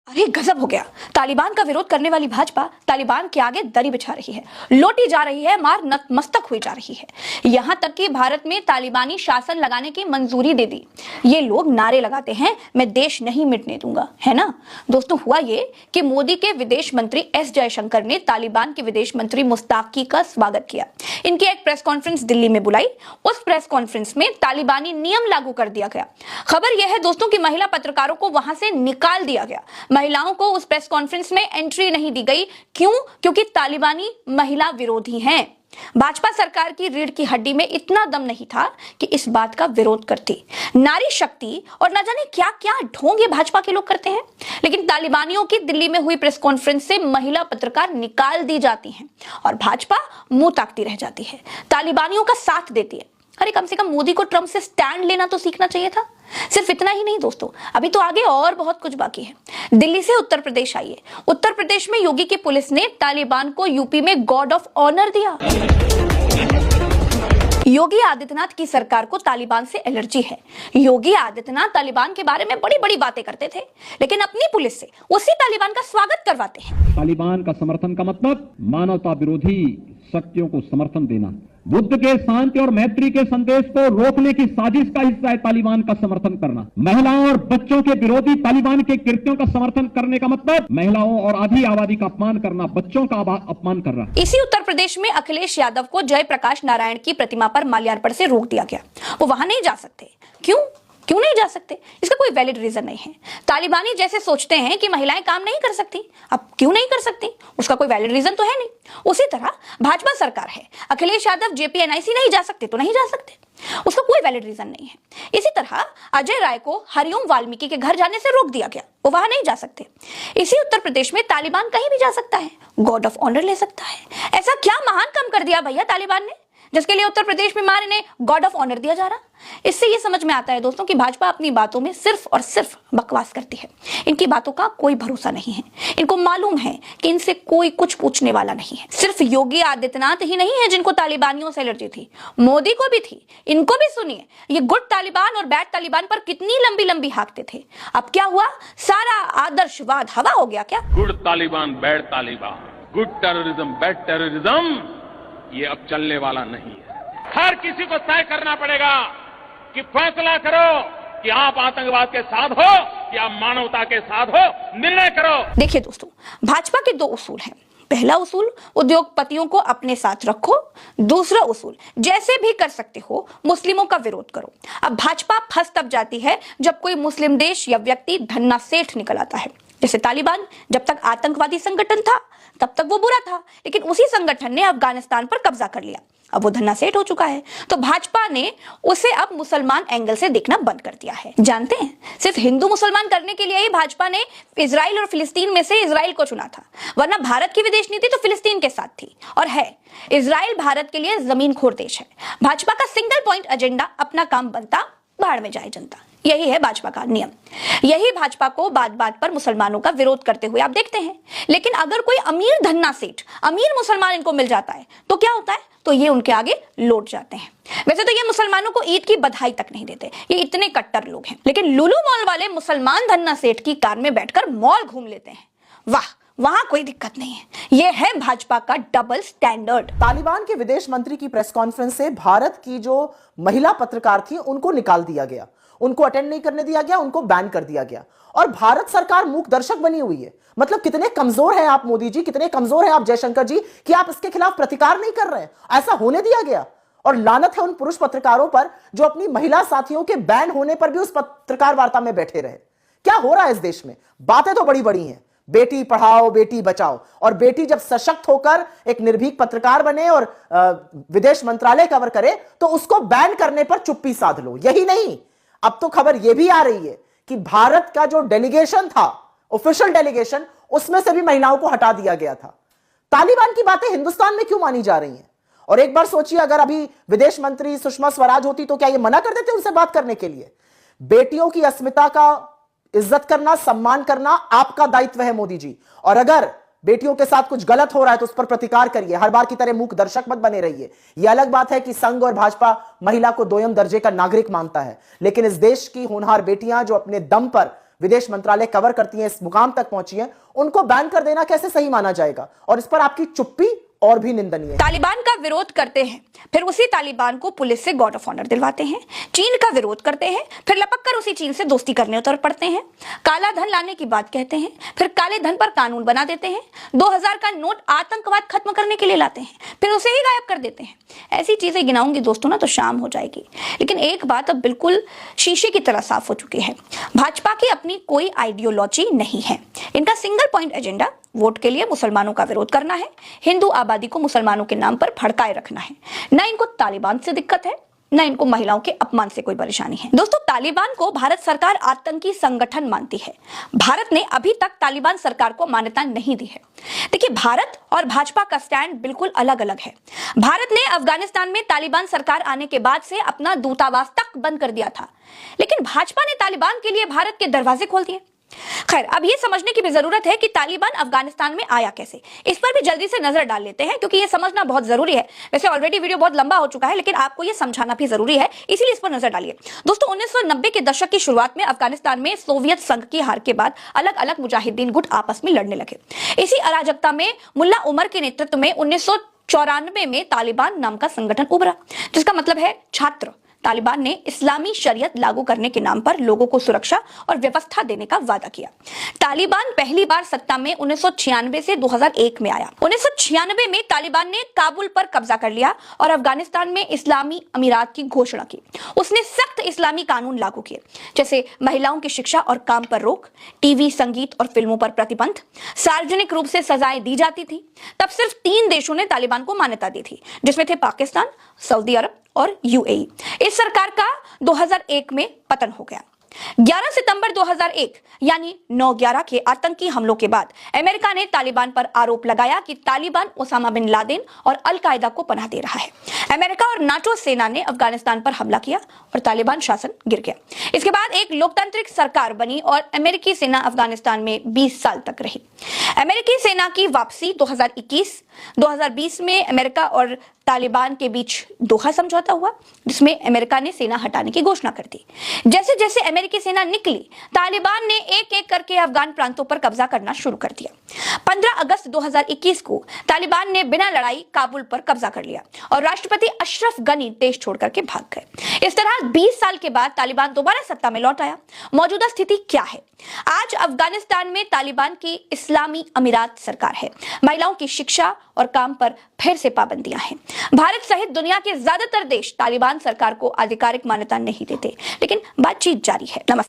अरे गजब हो गया। तालिबान का विरोध करने वाली भाजपा तालिबान के आगे दरी बिछा रही है, लोटी जा रही है, मार नतमस्तक हुई जा रही है। यहां तक कि भारत में तालिबानी शासन लगाने की मंजूरी दे दी। ये लोग नारे लगाते हैं, मैं देश नहीं मिटने दूंगा, है ना दोस्तों। हुआ ये कि मोदी के विदेश मंत्री एस जयशंकर ने तालिबान के विदेश मंत्री मुश्ताकी का स्वागत किया। इनकी एक प्रेस कॉन्फ्रेंस दिल्ली में बुलाई। उस प्रेस कॉन्फ्रेंस में तालिबानी नियम लागू कर दिया गया। खबर यह है दोस्तों कि महिला पत्रकारों को वहां से निकाल दिया गया। महिलाओं को उस प्रेस कॉन्फ्रेंस में एंट्री नहीं दी गई। क्यों? क्योंकि तालिबानी महिला विरोधी हैं। भाजपा सरकार की रीढ़ की हड्डी में इतना दम नहीं था कि इस बात का विरोध करती। नारी शक्ति और न जाने क्या क्या ढोंग ये भाजपा के लोग करते हैं। लेकिन तालिबानियों की दिल्ली में हुई प्रेस कॉन्फ्रेंस से महिला पत्रकार निकाल दी जाती हैं और भाजपा मुंह ताकती रह जाती है, तालिबानियों का साथ देती है। अरे कम से कम मोदी को ट्रंप से स्टैंड लेना तो सीखना चाहिए था। सिर्फ इतना ही नहीं दोस्तों, अभी तो आगे और बहुत कुछ बाकी है। दिल्ली से उत्तर प्रदेश आइए। उत्तर प्रदेश में योगी की पुलिस ने तालिबान को यूपी में गॉड ऑफ ऑनर दिया। योगी आदित्यनाथ की सरकार को तालिबान से एलर्जी है। योगी आदित्यनाथ तालिबान के बारे में बड़ी बड़ी बातें करते थे, लेकिन अपनी पुलिस से उसी तालिबान का स्वागत करवाते हैं। तालिबान का समर्थन का मतलब मानवता विरोधी शक्तियों को समर्थन देना। बुद्ध के शांति और मैत्री के संदेश को रोकने की साजिश का हिस्सा है तालिबान का समर्थन करना। महिलाओं और बच्चों के विरोधी तालिबान के कृत्यों का समर्थन करने का मतलब महिलाओं और आधी आबादी का अपमान करना, बच्चों का अपमान करना। इसी उत्तर प्रदेश में अखिलेश यादव को जयप्रकाश नारायण की प्रतिमा पर माल्यार्पण से रोक दिया गया। वो वहां नहीं जा सकते। क्यों नहीं जा सकते? इसका कोई वैलिड रीजन नहीं है। तालिबानी जैसे सोचते हैं कि महिलाएं काम नहीं कर सकती। अब क्यों नहीं कर सकती? उसका कोई वैलिड रीजन तो है नहीं। उसी तरह भाजपा सरकार है, अखिलेश यादव जेपीएनआईसी नहीं जा सकते तो नहीं जा सकते, उसका कोई वैलिड रीजन नहीं है। इसी तरह अजय राय को हरिओम वाल्मीकि के घर जाने से रोक दिया गया, वो वहां नहीं जा सकते। इसी उत्तर प्रदेश में तालिबान कहीं भी जा सकता है, गॉड ऑफ ऑनर ले सकता है। ऐसा क्या महान काम कर दिया भैया तालिबान ने जिसके लिए उत्तर प्रदेश में मार इन्हें गॉड ऑफ ऑनर दिया जा रहा? इससे ये समझ में आता है दोस्तों कि भाजपा अपनी बातों में सिर्फ और सिर्फ बकवास करती है। इनकी बातों का कोई भरोसा नहीं है। इनको मालूम है कि इनसे कोई कुछ पूछने वाला नहीं है। सिर्फ योगी आदित्यनाथ ही नहीं है जिनको तालिबानियों से एलर्जी थी, मोदी को भी थी। इनको भी सुनिए, ये गुड तालिबान और बैड तालिबान पर कितनी लंबी लंबी हाँकते थे। अब क्या हुआ? सारा आदर्शवाद हवा हो गया क्या? Good Taliban, bad Taliban, good terrorism, bad terrorism, ये अब चलने वाला नहीं है। हर किसी को तय करना पड़ेगा कि फैसला करो कि आप आतंकवाद के साथ हो या मानवता के साथ हो, निर्णय करो। देखिए दोस्तों, भाजपा के दो उसूल हैं। पहला उसूल, उद्योगपतियों को अपने साथ रखो। दूसरा उसूल, जैसे भी कर सकते हो मुस्लिमों का विरोध करो। अब भाजपा फंस तब जाती है जब कोई मुस्लिम देश या व्यक्ति धन्ना सेठ निकल आता है। जैसे तालिबान जब तक आतंकवादी संगठन था तब तक वो बुरा था, लेकिन उसी संगठन ने अफगानिस्तान पर कब्जा कर लिया। अब वो धन्ना सेठ हो चुका है, तो भाजपा ने उसे अब मुसलमान एंगल से देखना बंद कर दिया है। जानते हैं, सिर्फ हिंदू मुसलमान करने के लिए ही भाजपा ने इजराइल और फिलिस्तीन में से इजराइल को चुना था, वरना भारत की विदेश नीति तो फिलिस्तीन के साथ थी और है। इजराइल भारत के लिए जमीनखोर देश है। भाजपा का सिंगल पॉइंट एजेंडा, अपना काम बनता, बाहर में जाए जनता। यही है भाजपा का नियम। यही भाजपा को बात बात पर मुसलमानों का विरोध करते हुए आप देखते हैं। लेकिन अगर कोई अमीर धन्ना सेठ, अमीर मुसलमान इनको मिल जाता है तो क्या होता है? तो ये उनके आगे लौट जाते हैं। वैसे तो ये मुसलमानों को ईद की बधाई तक नहीं देते, ये इतने कट्टर लोग हैं। लेकिन लुलु मॉल वाले मुसलमान धन्ना सेठ की कार में बैठकर मॉल घूम लेते हैं। वाह, वहां कोई दिक्कत नहीं है। यह है भाजपा का डबल स्टैंडर्ड। तालिबान के विदेश मंत्री की प्रेस कॉन्फ्रेंस से भारत की जो महिला पत्रकार थी उनको निकाल दिया गया, उनको अटेंड नहीं करने दिया गया, उनको बैन कर दिया गया। और भारत सरकार मूक दर्शक बनी हुई है। मतलब कितने कमजोर हैं आप मोदी जी, कितने कमजोर हैं आप जयशंकर जी कि आप इसके खिलाफ प्रतिकार नहीं कर रहे हैं। ऐसा होने दिया गया। और लानत है उन पुरुष पत्रकारों पर जो अपनी महिला साथियों के बैन होने पर भी उस पत्रकार वार्ता में बैठे रहे। क्या हो रहा है इस देश में? बातें तो बड़ी बड़ी हैं, बेटी पढ़ाओ बेटी बचाओ, और बेटी जब सशक्त होकर एक निर्भीक पत्रकार बने और विदेश मंत्रालय कवर करे तो उसको बैन करने पर चुप्पी साध लो। यही नहीं, अब तो खबर यह भी आ रही है कि भारत का जो डेलीगेशन था, ऑफिशियल डेलीगेशन, उसमें से भी महिलाओं को हटा दिया गया था। तालिबान की बातें हिंदुस्तान में क्यों मानी जा रही हैं? और एक बार सोचिए, अगर अभी विदेश मंत्री सुषमा स्वराज होती तो क्या ये मना कर देते उनसे बात करने के लिए? बेटियों की अस्मिता का इज्जत करना, सम्मान करना आपका दायित्व है मोदी जी। और अगर बेटियों के साथ कुछ गलत हो रहा है तो उस पर प्रतिकार करिए, हर बार की तरह मूक दर्शक मत बने रहिए। यह अलग बात है कि संघ और भाजपा महिला को दोयम दर्जे का नागरिक मानता है, लेकिन इस देश की होनहार बेटियां जो अपने दम पर विदेश मंत्रालय कवर करती है, इस मुकाम तक पहुंची है, उनको बैन कर देना कैसे सही माना जाएगा? और इस पर आपकी चुप्पी और भी निंदनीय है। तालिबान का विरोध करते हैं, फिर उसी तालिबान को पुलिस से गार्ड ऑफ ऑनर दिलवाते हैं। चीन का विरोध करते हैं, फिर लपक कर उसी चीन से दोस्ती करने उतर पड़ते हैं। काला धन लाने की बात कहते हैं, फिर काले धन पर कानून बना देते हैं। 2000 का नोट आतंकवाद खत्म करने के लिए लाते हैं, फिर उसे ही गायब कर देते हैं। ऐसी चीजें गिनाऊंगी दोस्तों ना तो शाम हो जाएगी। लेकिन एक बात अब बिल्कुल शीशे की तरह साफ हो चुकी है, भाजपा की अपनी कोई आइडियोलॉजी नहीं है। इनका सिंगल पॉइंट एजेंडा वोट के लिए मुसलमानों का विरोध करना है, हिंदू आबादी को मुसलमानों के नाम पर भड़काए रखना है। न इनको तालिबान से दिक्कत है, न इनको महिलाओं के अपमान से कोई परेशानी है। दोस्तों, तालिबान को भारत सरकार आतंकी संगठन मानती है। भारत ने अभी तक तालिबान सरकार को मान्यता नहीं दी है। देखिए, भारत और भाजपा का स्टैंड बिल्कुल अलग अलग है। भारत ने अफगानिस्तान में तालिबान सरकार आने के बाद से अपना दूतावास तक बंद कर दिया था, लेकिन भाजपा ने तालिबान के लिए भारत के दरवाजे खोल दिए। खैर, अब ये समझने की भी जरूरत है कि तालिबान अफगानिस्तान में आया कैसे। इस पर भी जल्दी से नजर डाल लेते हैं, क्योंकि ये समझना बहुत जरूरी है। वैसे ऑलरेडी वीडियो बहुत लंबा हो चुका है, लेकिन आपको ये समझाना भी जरूरी है, इसीलिए इस पर नजर डालिए। दोस्तों, 1990 के दशक की शुरुआत में अफगानिस्तान में सोवियत संघ की हार के बाद अलग अलग मुजाहिदीन गुट आपस में लड़ने लगे। इसी अराजकता में मुल्ला उमर के नेतृत्व में 1994 में तालिबान नाम का संगठन उभरा, जिसका मतलब है छात्र। तालिबान ने इस्लामी शरीयत लागू करने के नाम पर लोगों को सुरक्षा और व्यवस्था देने का वादा किया। तालिबान पहली बार सत्ता में 1996 से 2001 में आया। 1996 में तालिबान ने काबुल पर कब्जा कर लिया और अफगानिस्तान में इस्लामी अमीरात की घोषणा की। उसने सख्त इस्लामी कानून लागू किए, जैसे महिलाओं की शिक्षा और काम पर रोक, टीवी, संगीत और फिल्मों पर प्रतिबंध, सार्वजनिक रूप से सजाएं दी जाती थी। तब सिर्फ 3 देशों ने तालिबान को मान्यता दी थी, जिसमें थे पाकिस्तान, सऊदी अरब और यूएई। इस सरकार का 2001 में पतन हो गया। 11 सितंबर 2001 यानी 9/11 के आतंकी हमलों के बाद अमेरिका ने तालिबान पर आरोप लगाया कि तालिबान ओसामा बिन लादेन और अल कायदा को पनाह दे रहा है। अमेरिका और नाटो सेना ने अफगानिस्तान पर हमला किया और तालिबान शासन गिर गया। इसके बाद एक लोकतांत्रिक सरकार बनी और अमेरिकी सेना अफगानिस्तान में 20 साल तक रही। अमेरिकी सेना की वापसी 2020 में अमेरिका और तालिबान के बीच दोहा समझौता हुआ, जिसमें अमेरिका ने सेना हटाने की घोषणा कर दी। जैसे जैसे अमेरिकी सेना निकली, तालिबान ने एक एक करके अफगान प्रांतों पर कब्जा करना शुरू कर दिया। 15 अगस्त 2021 को तालिबान ने बिना लड़ाई काबुल पर कब्जा कर लिया और राष्ट्रपति अशरफ गनी देश छोड़कर के भाग गए। इस तरह 20 साल के बाद तालिबान दोबारा सत्ता में लौट आया। मौजूदा स्थिति क्या है? आज अफगानिस्तान में तालिबान की इस्लामी अमीरात सरकार है। महिलाओं की शिक्षा और काम पर फिर से पाबंदियां हैं। भारत सहित दुनिया के ज्यादातर देश तालिबान सरकार को आधिकारिक मान्यता नहीं देते, लेकिन बातचीत जारी है। नमस्कार।